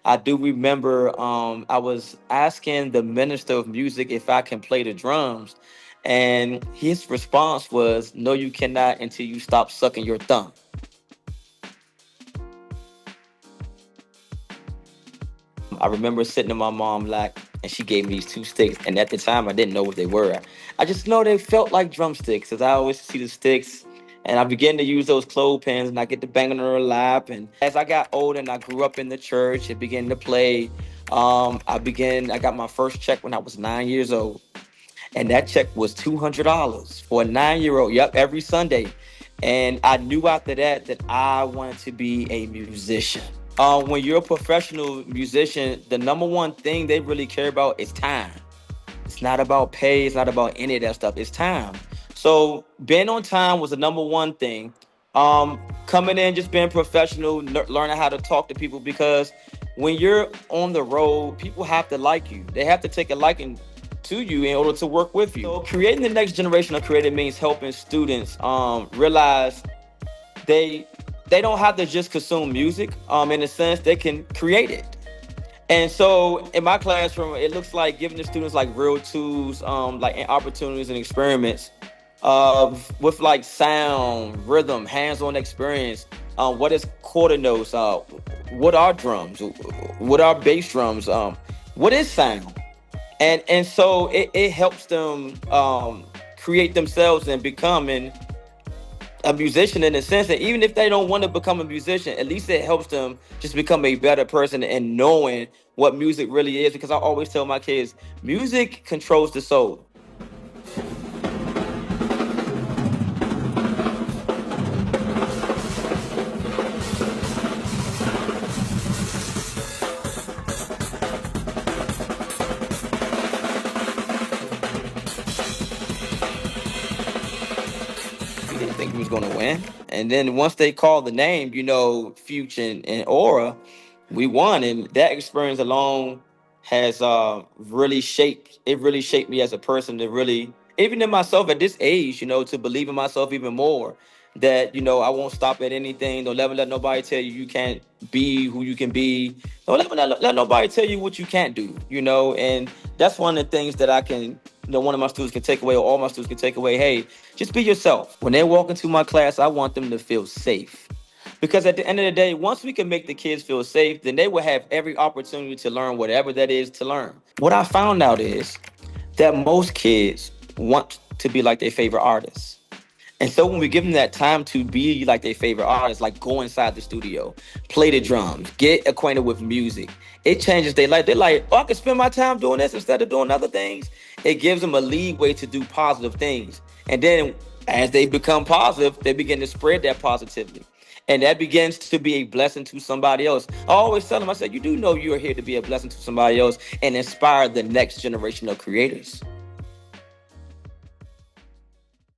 I do remember I was asking the minister of music if I can play the drums, and his response was, "No, you cannot until you stop sucking your thumb." I remember sitting in my mom's lap, and she gave me these two sticks, and at the time I didn't know what they were. I just know they felt like drumsticks, as I always see the sticks. And I began to use those clothespins, and I get to banging on her lap. And as I got older and I grew up in the church and began to play, I got my first check when I was 9 years old. And that check was $200 for a 9 year old. Yep, every Sunday. And I knew after that I wanted to be a musician. When you're a professional musician, the number one thing they really care about is time. It's not about pay. It's not about any of that stuff. It's time. So being on time was the number one thing. Coming in, just being professional, learning how to talk to people, because when you're on the road, people have to like you. They have to take a liking to you in order to work with you. So creating the next generation of creative means helping students realize they they don't have to just consume music. In a sense, they can create it. And so in my classroom, it looks like giving the students like real tools, like opportunities and experiments with like sound, rhythm, hands-on experience. What is quarter notes? What are drums? What are bass drums? What is sound? And so it helps them create themselves and becoming a musician, in a sense that even if they don't want to become a musician, at least it helps them just become a better person and knowing what music really is. Because I always tell my kids, music controls the soul. We didn't think we was gonna win. And then once they called the name, Future and Aura, we won. And that experience alone has really shaped me as a person to really, even in myself at this age, to believe in myself even more. That, I won't stop at anything. Don't ever let nobody tell you you can't be who you can be. Don't ever let nobody tell you what you can't do. And that's one of the things that I can, one of my students can take away, or all my students can take away. Hey, just be yourself. When they walk into my class, I want them to feel safe. Because at the end of the day, once we can make the kids feel safe, then they will have every opportunity to learn whatever that is to learn. What I found out is that most kids want to be like their favorite artists. And so when we give them that time to be like their favorite artist, like go inside the studio, play the drums, get acquainted with music, it changes their life. They're like, oh, I can spend my time doing this instead of doing other things. It gives them a leeway to do positive things. And then as they become positive, they begin to spread that positivity. And that begins to be a blessing to somebody else. I always tell them, I said, you do know you are here to be a blessing to somebody else and inspire the next generation of creators.